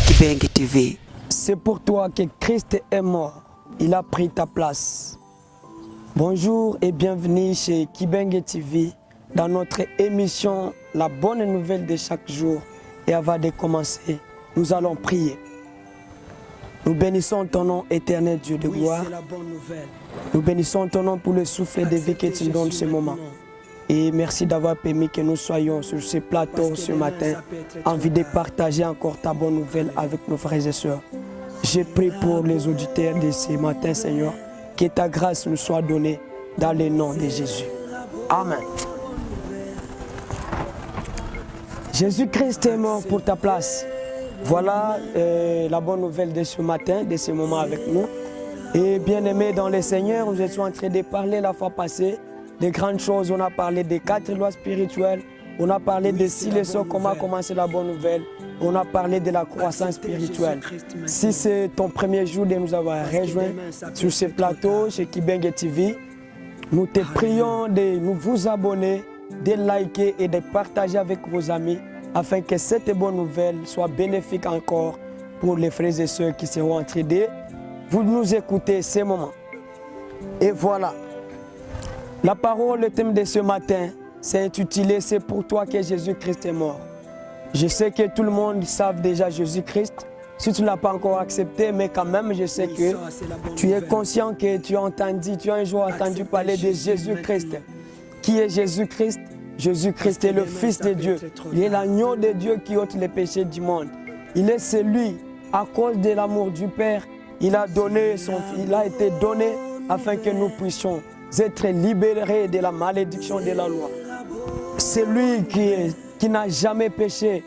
Kibenge TV. C'est pour toi que Christ est mort. Il a pris ta place. Bonjour et bienvenue chez Kibenge TV dans notre émission La bonne nouvelle de chaque jour. Et avant de commencer, nous allons prier. Nous bénissons ton nom éternel Dieu de gloire. Nous bénissons ton nom pour le souffle de vie que tu nous donnes ce moment. Et merci d'avoir permis que nous soyons sur ce plateau ce matin, envie de partager encore ta bonne nouvelle avec nos frères et sœurs. Je prie pour les auditeurs de ce matin, Seigneur, que ta grâce nous soit donnée dans le nom de Jésus. Amen. Jésus-Christ est mort pour ta place. Voilà la bonne nouvelle de ce matin, de ce moment avec nous. Et bien-aimés dans le Seigneur, nous étions en train de parler la fois passée des grandes choses. On a parlé des 4 lois spirituelles. On a parlé des 6 leçons, comment commencer la bonne nouvelle. On a parlé de la croissance spirituelle. Si c'est ton premier jour de nous avoir rejoints sur ce plateau chez Kibenge TV, nous te prions de nous vous abonner, de liker et de partager avec vos amis afin que cette bonne nouvelle soit bénéfique encore pour les frères et sœurs qui seront en train de vous nous écouter ces moments. Et voilà. La parole, le thème de ce matin, c'est intitulé « C'est pour toi que Jésus-Christ est mort ». Je sais que tout le monde savent déjà Jésus-Christ. Si tu ne l'as pas encore accepté, mais quand même, je sais que tu es conscient que tu as un jour entendu parler de Jésus-Christ. Qui est Jésus-Christ? Jésus-Christ est le Fils de Dieu. Il est l'agneau de Dieu qui ôte les péchés du monde. Il est celui, à cause de l'amour du Père, il a été donné afin que nous puissions être libérés de la malédiction de la loi. C'est lui qui n'a jamais péché,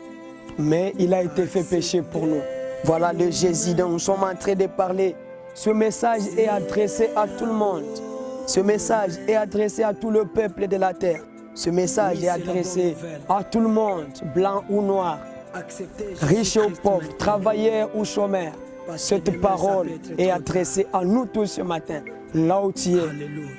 mais il a été fait péché pour nous. Voilà le Jésus dont nous sommes en train de parler. Ce message est adressé à tout le monde. Ce message est adressé à tout le peuple de la terre. Ce message est adressé à tout le monde, blanc ou noir, riche ou pauvre, travailleur ou chômeur. Cette parole est adressée à nous tous ce matin. Là où tu es,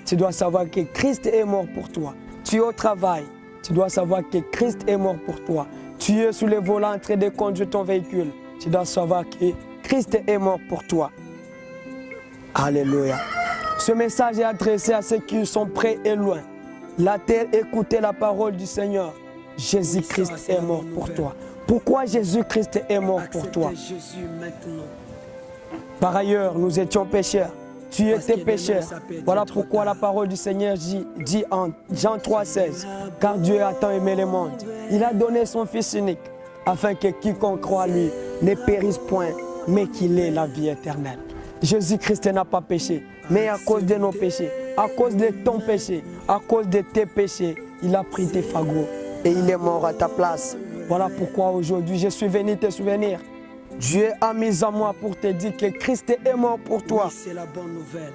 tu dois savoir que Christ est mort pour toi. Tu es au travail, tu dois savoir que Christ est mort pour toi. Tu es sur le volant en train de conduire ton véhicule, tu dois savoir que Christ est mort pour toi. Alléluia. Ce message est adressé à ceux qui sont près et loin. La terre, écoutez la parole du Seigneur. Jésus-Christ est mort pour toi. Pourquoi Jésus-Christ est mort pour toi? Par ailleurs, nous étions pécheurs. Tu étais pécheur. Voilà pourquoi la parole du Seigneur dit en Jean 3,16, car Dieu a tant aimé le monde. Il a donné son Fils unique, afin que quiconque croit à lui ne périsse point, mais qu'il ait la vie éternelle. Jésus-Christ n'a pas péché, mais à cause de nos péchés, à cause de ton péché, à cause de tes péchés, il a pris tes fagots et il est mort à ta place. Voilà pourquoi aujourd'hui je suis venu te souvenir. Dieu a mis en moi pour te dire que Christ est mort pour toi. Oui, c'est la bonne nouvelle.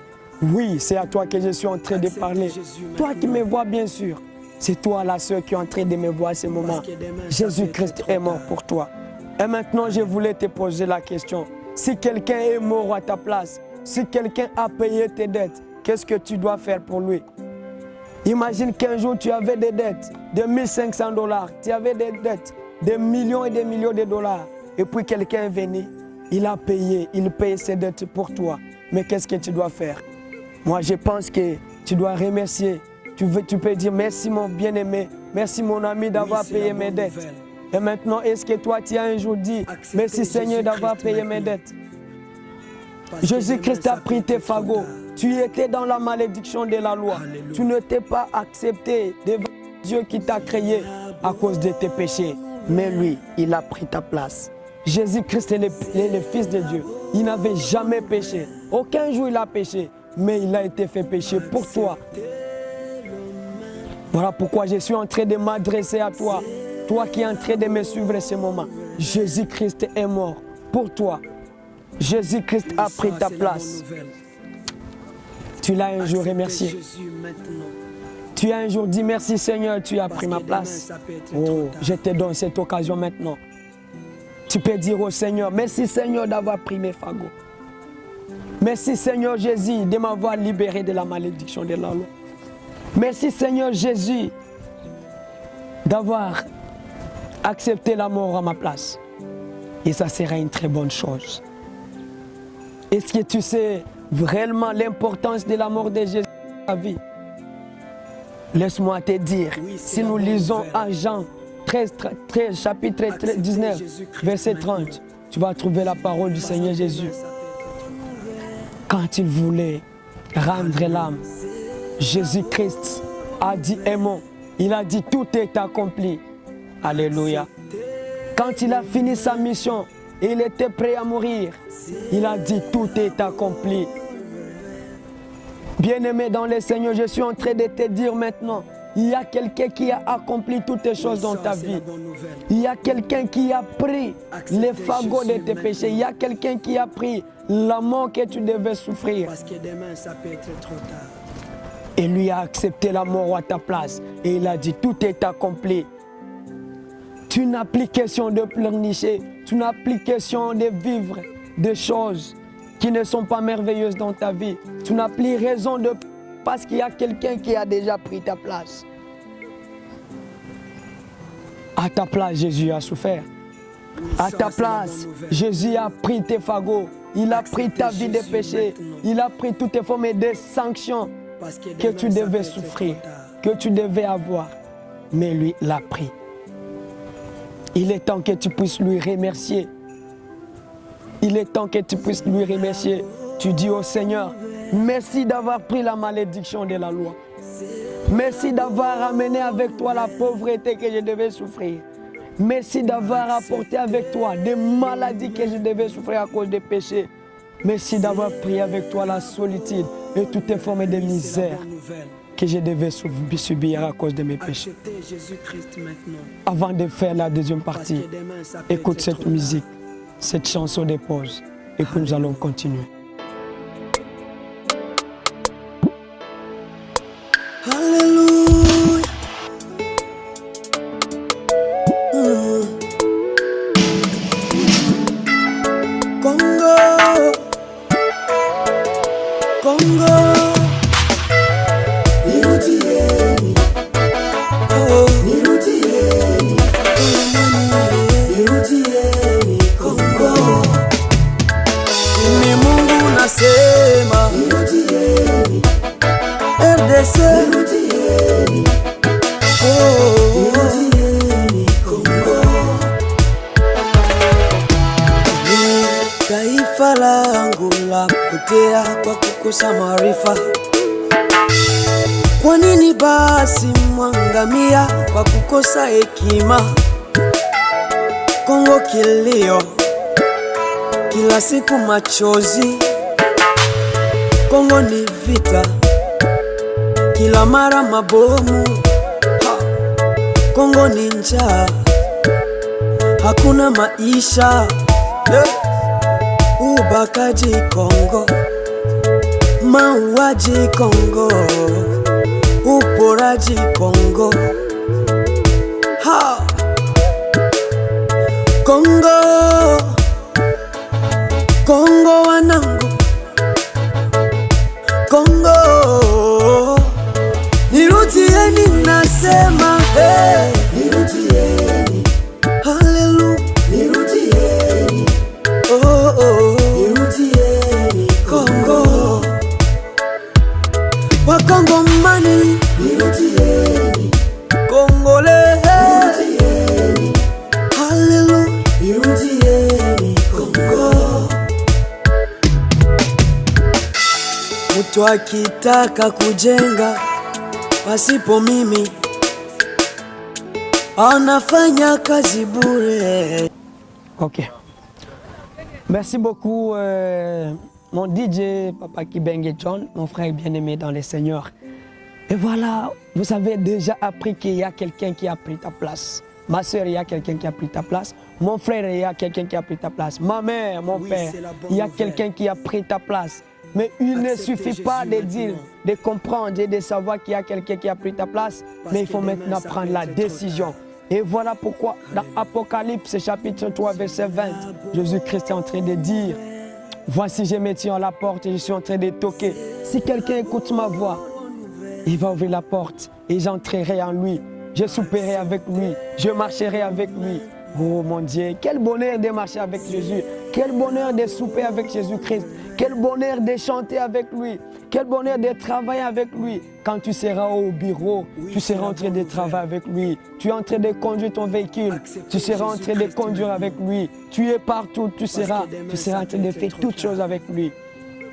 Oui, c'est à toi que je suis en train de parler. Toi qui me vois bien sûr. C'est toi la sœur qui est en train de me voir à ce moment. Jésus-Christ est mort pour toi. Et maintenant, je voulais te poser la question. Si quelqu'un est mort à ta place, si quelqu'un a payé tes dettes, qu'est-ce que tu dois faire pour lui? Imagine qu'un jour tu avais des dettes de 1500 $, tu avais des dettes de millions et des millions de dollars. Et puis quelqu'un est venu, il a payé, il paye ses dettes pour toi. Mais qu'est-ce que tu dois faire? Moi, je pense que tu dois remercier. Tu peux dire merci mon bien-aimé, merci mon ami d'avoir payé mes dettes. Et maintenant, est-ce que toi, tu as un jour dit merci Seigneur d'avoir payé mes dettes? Jésus-Christ a pris tes fagots. Tu étais dans la malédiction de la loi. Alléluia. Tu ne t'es pas accepté devant Dieu qui t'a créé à cause de tes péchés. Mais lui, il a pris ta place. Jésus-Christ est le Fils de Dieu. Il n'avait jamais péché. Aucun jour il a péché. Mais il a été fait péché pour toi. Voilà pourquoi je suis en train de m'adresser à toi. Toi qui es en train de me suivre ce moment. Jésus-Christ est mort pour toi. Jésus-Christ a pris ta place. Tu l'as un jour remercié. Tu as un jour dit merci Seigneur, tu as pris ma place. Oh, je te donne cette occasion maintenant. Tu peux dire au Seigneur, merci Seigneur d'avoir pris mes fagots. Merci Seigneur Jésus de m'avoir libéré de la malédiction de la loi. Merci Seigneur Jésus d'avoir accepté la mort à ma place. Et ça sera une très bonne chose. Est-ce que tu sais vraiment l'importance de la mort de Jésus dans ta vie? Laisse-moi te dire, si nous lisons à Jean 13, chapitre 19, verset 30, tu vas trouver la parole du Seigneur Jésus. Quand il voulait rendre l'âme, Jésus-Christ a dit un mot. Il a dit tout est accompli. Alléluia. Quand il a fini sa mission et il était prêt à mourir, il a dit tout est accompli. Bien-aimé dans le Seigneur, je suis en train de te dire maintenant, il y a quelqu'un qui a accompli toutes les choses dans ta vie. Il y a quelqu'un qui a pris les fagots de tes péchés. Il y a quelqu'un qui a pris la mort que tu devais souffrir. Parce que demain, ça peut être trop tard. Et lui a accepté la mort à ta place. Et il a dit, tout est accompli. Tu n'as plus question de pleurnicher. Tu n'as plus question de vivre des choses qui ne sont pas merveilleuses dans ta vie. Tu n'as plus raison de... Parce qu'il y a quelqu'un qui a déjà pris ta place. À ta place, Jésus a souffert. À ta place, Jésus a pris tes fagots. Il a pris ta vie de péché. Il a pris toutes tes formes de sanctions que tu devais souffrir, que tu devais avoir. Mais lui l'a pris. Il est temps que tu puisses lui remercier. Il est temps que tu puisses lui remercier. Tu dis au Seigneur, merci d'avoir pris la malédiction de la loi. Merci d'avoir amené avec toi la pauvreté que je devais souffrir. Merci d'avoir apporté avec toi des maladies que je devais souffrir à cause des péchés. Merci d'avoir pris avec toi la solitude et toutes les formes de misère que je devais subir à cause de mes péchés. Avant de faire la deuxième partie, écoute cette musique, cette chanson de pause et que nous allons continuer. Alléluia. Congo, Congo, Nirudieni, oh, Nirudieni, Nirudieni, Congo. Ni Mungu nasema, Nirudieni, RDC, Nirudieni, oh, Nirudieni, Congo. Taifa langu lapotea kwa kukosa maarifa. Kwa nini basi mwangamia kwa kukosa hekima? Kongo kilio, kila siku machozi. Kongo ni vita, kila mara mabomu. Kongo ni njaa, hakuna maisha. Ubakaji Kongo, mauaji Kongo, uporaji Kongo. Ha! Kongo, Kongo wanangu, Kongo, nirudieni nasema, hey, nirudieni, hallelujah, nirudieni, oh, oh, nirudieni, Kongo, Wakongomani, nirudieni, Kongole, nirudieni, hallelujah, nirudieni, Kongo. Mtu akitaka kujenga pasipo mimi anafanya kazi bure. Ok. Merci beaucoup, mon DJ, Papa Kibenge John, mon frère bien-aimé dans le Seigneur. Et voilà, vous avez déjà appris qu'il y a quelqu'un qui a pris ta place. Ma soeur, il y a quelqu'un qui a pris ta place. Mon frère, il y a quelqu'un qui a pris ta place. Ma mère, mon père, il y a quelqu'un qui a pris ta place. Mais il ne suffit pas de dire, de comprendre et de savoir qu'il y a quelqu'un qui a pris ta place, mais il faut maintenant prendre la décision. Et voilà pourquoi dans Apocalypse chapitre 3 verset 20, Jésus-Christ est en train de dire, voici je me tiens à la porte et je suis en train de toquer. Si quelqu'un écoute ma voix, il va ouvrir la porte et j'entrerai en lui. Je souperai avec lui, je marcherai avec lui. Oh mon Dieu, quel bonheur de marcher avec Jésus. Quel bonheur de souper avec Jésus-Christ. Quel bonheur de chanter avec lui. Quel bonheur de travailler avec lui. Quand tu seras au bureau, tu seras en train de travailler avec lui. Tu es en train de conduire ton véhicule. Tu seras en train de conduire avec lui. Tu es partout, tu seras en train de faire toutes choses avec lui.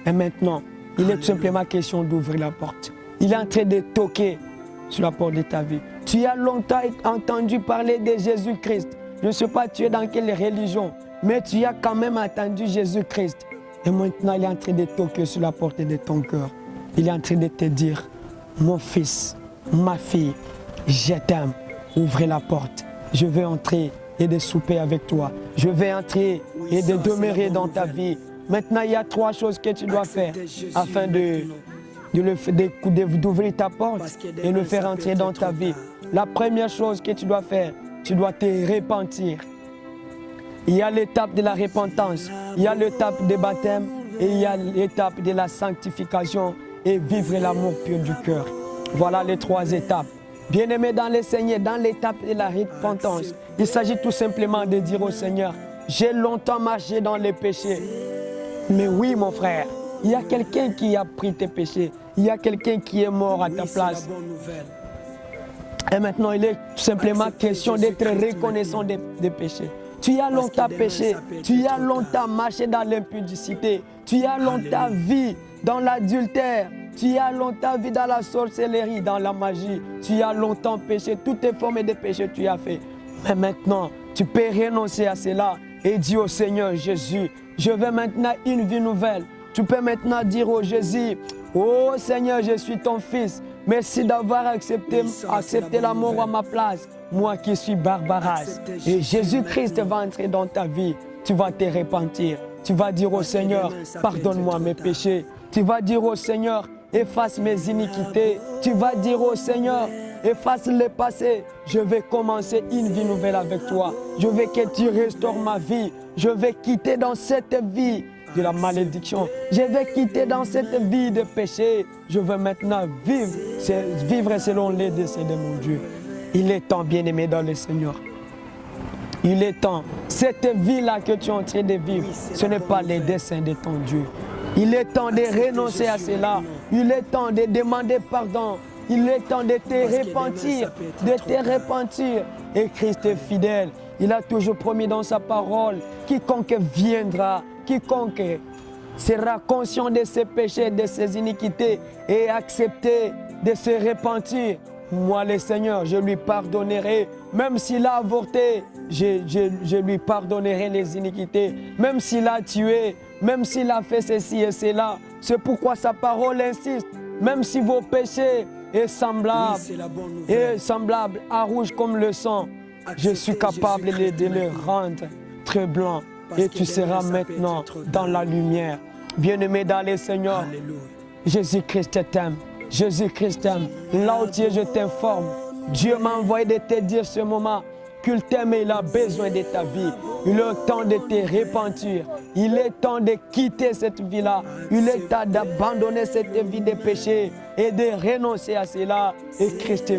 Et maintenant, il est tout simplement question d'ouvrir la porte. Il est en train de toquer sur la porte de ta vie. Tu as longtemps entendu parler de Jésus-Christ. Je ne sais pas tu es dans quelle religion, mais tu as quand même entendu Jésus-Christ. Et maintenant, il est en train de toquer sur la porte de ton cœur. Il est en train de te dire, mon fils, ma fille, je t'aime. Ouvrez la porte. Je veux entrer et de souper avec toi. Je vais entrer et de demeurer dans ta vie. Maintenant, il y a 3 choses que tu dois faire afin d'ouvrir ta porte et le faire entrer dans ta vie. La première chose que tu dois faire, tu dois te repentir. Il y a l'étape de la repentance, il y a l'étape du baptême et il y a l'étape de la sanctification et vivre l'amour pur du cœur. Voilà les 3 étapes. Bien-aimé dans le Seigneur, dans l'étape de la repentance, il s'agit tout simplement de dire au Seigneur, j'ai longtemps marché dans les péchés. Mais oui, mon frère, il y a quelqu'un qui a pris tes péchés. Il y a quelqu'un qui est mort à ta place. Et maintenant, il est tout simplement question d'être reconnaissant des péchés. Tu as longtemps péché. Tu as longtemps marché dans l'impudicité. Tu as longtemps vécu dans l'adultère. Tu as longtemps vécu dans la sorcellerie, dans la magie. Tu as longtemps péché. Toutes les formes de péché tu as fait. Mais maintenant, tu peux renoncer à cela et dire au Seigneur Jésus, je veux maintenant une vie nouvelle. Tu peux maintenant dire au Jésus, oh Seigneur, je suis ton fils. Merci d'avoir accepté la mort à ma place. Moi qui suis Barbaras. Et Jésus-Christ va entrer dans ta vie. Tu vas te repentir. Tu vas dire au Seigneur, pardonne-moi mes péchés. Tu vas dire au Seigneur, efface mes iniquités. Tu vas dire au Seigneur, efface le passé. Je vais commencer une vie nouvelle avec toi. Je veux que tu restaures ma vie. Je vais quitter dans cette vie de la malédiction. Je vais quitter dans cette vie de péché. Je veux maintenant vivre selon les desseins de mon Dieu. Il est temps, bien-aimé dans le Seigneur. Il est temps. Cette vie-là que tu es en train de vivre, ce n'est pas les desseins de ton Dieu. Il est temps de renoncer à cela. Il est temps de demander pardon. Il est temps de te repentir. Et Christ est fidèle. Il a toujours promis dans sa parole, quiconque viendra, quiconque sera conscient de ses péchés, de ses iniquités et accepter de se repentir. Moi, le Seigneur, je lui pardonnerai. Même s'il a avorté, je lui pardonnerai les iniquités. Même s'il a tué, même s'il a fait ceci et cela. C'est pourquoi sa parole insiste. Même si vos péchés est semblable à rouge comme le sang, je suis capable de le rendre très blanc. Et tu seras maintenant dans la lumière. Bien-aimé dans le Seigneur, Jésus-Christ t'aime. Jésus-Christ t'aime. Là où tu es, je t'informe. Dieu m'a envoyé de te dire ce moment qu'il t'aime et il a besoin de ta vie. Il est temps de te repentir. Il est temps de quitter cette vie-là. Il est temps d'abandonner cette vie de péché et de renoncer à cela. Et Christ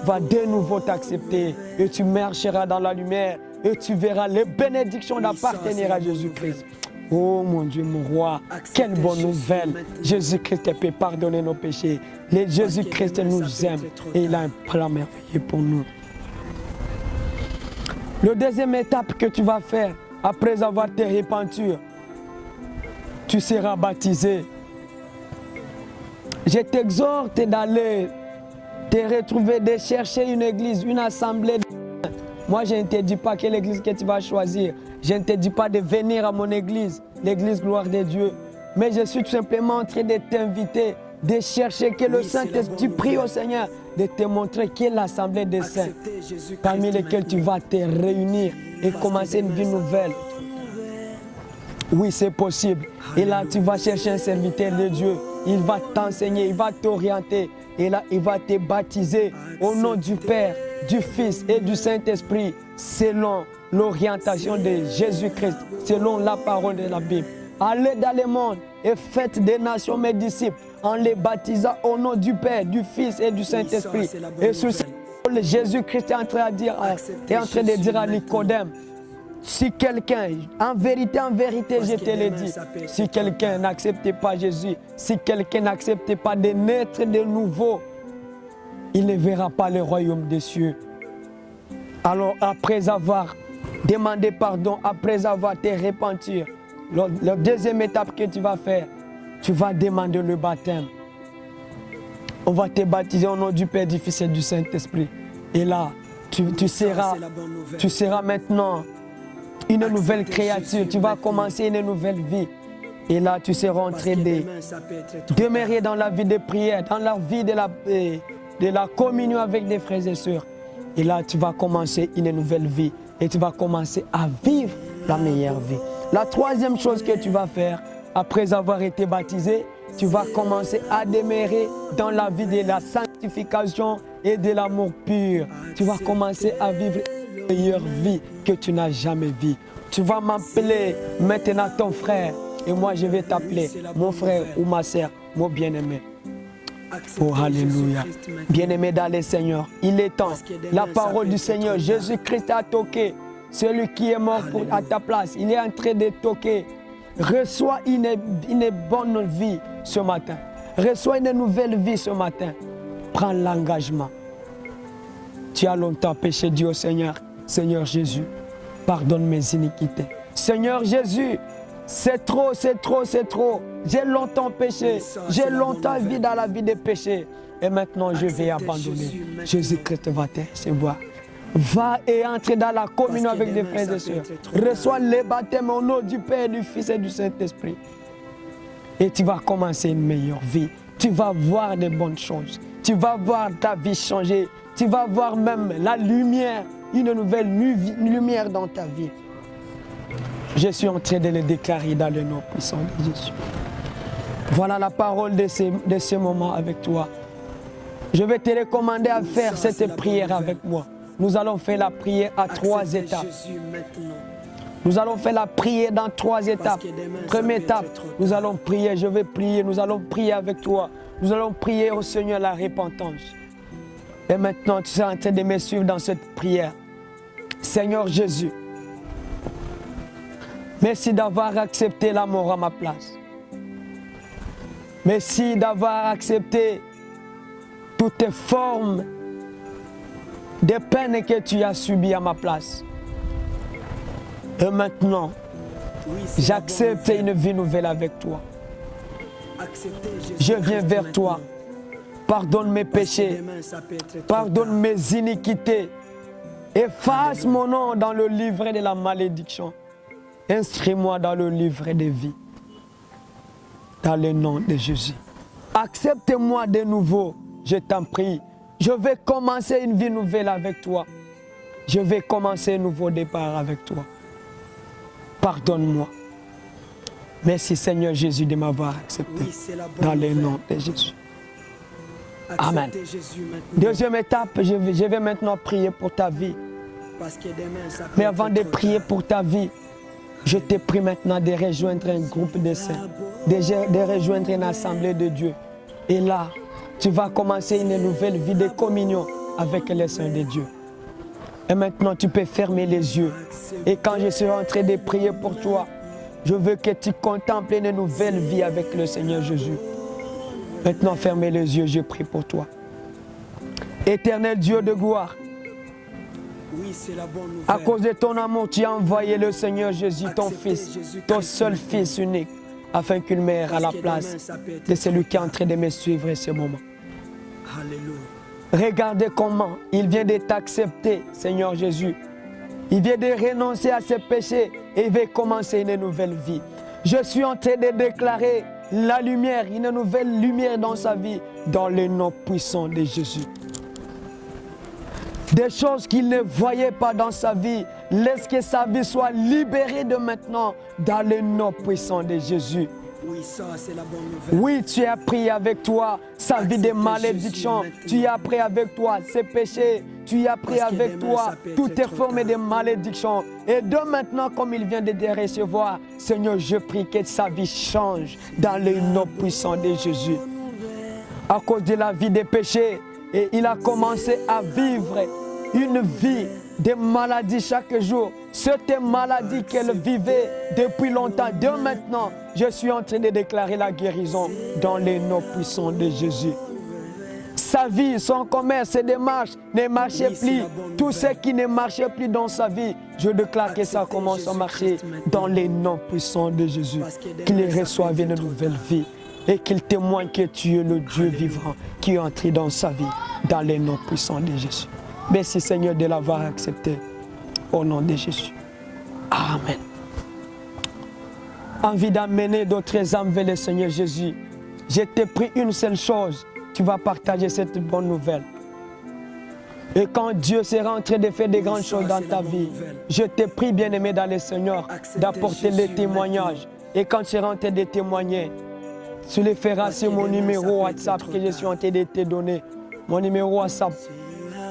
va de nouveau t'accepter. Et tu marcheras dans la lumière. Et tu verras les bénédictions d'appartenir à Jésus-Christ. Oh mon Dieu, mon roi, quelle bonne nouvelle. Jésus-Christ peut pardonner nos péchés. Jésus-Christ nous aime et il a un plan merveilleux pour nous. La deuxième étape que tu vas faire, après avoir te repenti, tu seras baptisé. Je t'exhorte d'aller te retrouver, de chercher une église, une assemblée. Moi, je ne te dis pas quelle église que tu vas choisir. Je ne te dis pas de venir à mon église, l'église gloire de Dieu. Mais je suis tout simplement en train de t'inviter, de chercher que le Saint-Esprit, prie au Seigneur, de te montrer quelle est l'assemblée des saints, parmi lesquels tu vas te réunir et commencer une vie nouvelle. Oui, c'est possible. Et là, tu vas chercher un serviteur de Dieu. Il va t'enseigner, il va t'orienter. Et là, il va te baptiser au nom du Père, du Fils et du Saint-Esprit, selon l'orientation de Jésus-Christ, selon la parole de la Bible. Allez dans le monde et faites des nations mes disciples en les baptisant au nom du Père, du Fils et du Saint-Esprit. Et sous parole, Jésus-Christ est en train de dire à Nicodème, si quelqu'un, en vérité, je te l'ai dit, si quelqu'un n'accepte pas Jésus, si quelqu'un n'accepte pas de naître de nouveau, il ne verra pas le royaume des cieux. Alors après avoir demandé pardon, après avoir te repentir, la deuxième étape que tu vas faire, tu vas demander le baptême. On va te baptiser au nom du Père, du Fils et du Saint-Esprit. Et là, tu seras maintenant une nouvelle créature. Tu vas commencer une nouvelle vie. Et là, tu seras en train de demeurer dans la vie de prière, dans la vie de la communion avec des frères et sœurs. Et là, tu vas commencer une nouvelle vie. Et tu vas commencer à vivre la meilleure vie. La troisième chose que tu vas faire, après avoir été baptisé, tu vas commencer à demeurer dans la vie de la sanctification et de l'amour pur. Tu vas commencer à vivre la meilleure vie que tu n'as jamais vue. Tu vas m'appeler maintenant ton frère et moi je vais t'appeler mon frère ou ma sœur, mon bien-aimé. Oh, alléluia. Bien-aimé dans le Seigneur, il est temps. La parole du Seigneur, Jésus-Christ a toqué. Celui qui est mort à ta place, il est en train de toquer. Reçois une bonne vie ce matin. Reçois une nouvelle vie ce matin. Prends l'engagement. Tu as longtemps péché, dis au Seigneur, Seigneur Jésus, pardonne mes iniquités. Seigneur Jésus, c'est trop. J'ai longtemps péché. J'ai longtemps vécu dans la vie de péché. Et maintenant, je vais abandonner. Jésus-Christ va te recevoir. Va et entre dans la communion avec des frères et sœurs. Reçois le baptême au nom du Père, du Fils et du Saint-Esprit. Et tu vas commencer une meilleure vie. Tu vas voir de bonnes choses. Tu vas voir ta vie changer. Tu vas voir même la lumière, une nouvelle lumière dans ta vie. Je suis en train de le déclarer dans le nom puissant de Jésus. Voilà la parole de ce moment avec toi. Je vais te recommander à faire cette prière avec moi. Nous allons faire la prière à 3 étapes. Nous allons faire la prière dans 3 étapes. Première étape, nous allons prier, je vais prier, nous allons prier avec toi. Nous allons prier au Seigneur la repentance. Et maintenant, tu seras en train de me suivre dans cette prière. Seigneur Jésus, merci d'avoir accepté la mort à ma place. Merci d'avoir accepté toutes les formes de peines que tu as subies à ma place. Et maintenant, j'accepte une vie nouvelle avec toi. Je viens vers toi. Pardonne mes péchés. Pardonne mes iniquités. Efface mon nom dans le livret de la malédiction. Inscris-moi dans le livret de vie. Dans le nom de Jésus. Accepte-moi de nouveau, je t'en prie. Je vais commencer une vie nouvelle avec toi. Je vais commencer un nouveau départ avec toi. Pardonne-moi. Merci Seigneur Jésus de m'avoir accepté. Dans le nom de Jésus. Amen. Deuxième étape, je vais maintenant prier pour ta vie. Mais avant de prier pour ta vie, je te prie maintenant de rejoindre un groupe de saints, de rejoindre une assemblée de Dieu. Et là, tu vas commencer une nouvelle vie de communion avec les saints de Dieu. Et maintenant, tu peux fermer les yeux. Et quand je serai en train de prier pour toi, je veux que tu contemples une nouvelle vie avec le Seigneur Jésus. Maintenant, ferme les yeux, je prie pour toi. Éternel Dieu de gloire, à cause de ton amour, tu as envoyé le Seigneur Jésus, ton Fils, ton seul Fils unique, afin qu'il meure à la place de celui qui est en train de me suivre en ce moment. Regardez comment il vient de t'accepter, Seigneur Jésus. Il vient de renoncer à ses péchés et il veut commencer une nouvelle vie. Je suis en train de déclarer la lumière, une nouvelle lumière dans sa vie, dans le nom puissant de Jésus. Des choses qu'il ne voyait pas dans sa vie, laisse que sa vie soit libérée de maintenant, dans le nom puissant de Jésus. Oui, ça, c'est la bonne nouvelle. Oui, tu as pris avec toi sa vie de malédiction. Tu as pris avec toi ses péchés. Tu as pris avec toi toutes tes formes de malédiction. Et de maintenant, comme il vient de te recevoir, Seigneur, je prie que sa vie change dans le nom puissant de Jésus. À cause de la vie des péchés Et il a commencé à vivre une vie de maladie chaque jour. Cette maladie qu'elle vivait depuis longtemps, de maintenant, je suis en train de déclarer la guérison dans les noms puissants de Jésus. Sa vie, son commerce, ses démarches ne marchaient plus. Tout ce qui ne marchait plus dans sa vie, je déclare que ça commence à marcher dans les noms puissants de Jésus. Qu'il reçoive une nouvelle vie et qu'il témoigne que tu es le Dieu vivant qui est entré dans sa vie, dans les noms puissants de Jésus. Merci Seigneur de l'avoir accepté. Au nom de Jésus. Amen. Envie d'amener d'autres âmes vers le Seigneur Jésus. Je t'ai pris une seule chose. Tu vas partager cette bonne nouvelle. Et quand Dieu sera en train de faire des grandes choses dans ta vie, je te prie, bien-aimé dans le Seigneur, d'apporter les témoignages. Et quand tu seras en train de témoigner, tu le feras sur mon numéro WhatsApp que je suis en train de te donner. Mon numéro WhatsApp,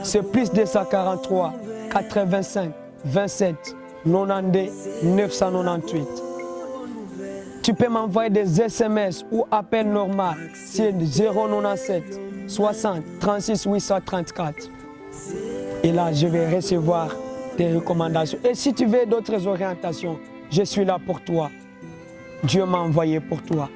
c'est plus 243 85 27 92 998. Tu peux m'envoyer des SMS ou appels normaux. C'est 097 60 36 834. Et là, je vais recevoir tes recommandations. Et si tu veux d'autres orientations, je suis là pour toi. Dieu m'a envoyé pour toi.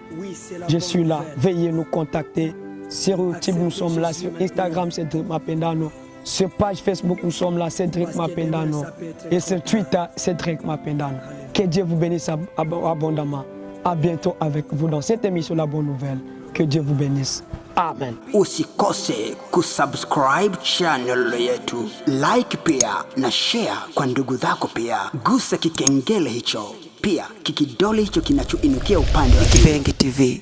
Je suis là. Veuillez nous contacter. Sur YouTube, nous sommes là. Sur Instagram, c'est Cédric Mapendano. Sur page Facebook, nous sommes là. Cédric Mapendano. Et sur Twitter, Cédric Mapendano. Que Dieu vous bénisse abondamment. À bientôt avec vous dans cette émission La Bonne Nouvelle. Que Dieu vous bénisse. Amen. Usikose kusubscribe channel yetu, like pia na share kwa ndugu zako pia. Gusa kikengele hicho, pia kikidole hicho kinachoinukia upande wa Kipengi TV.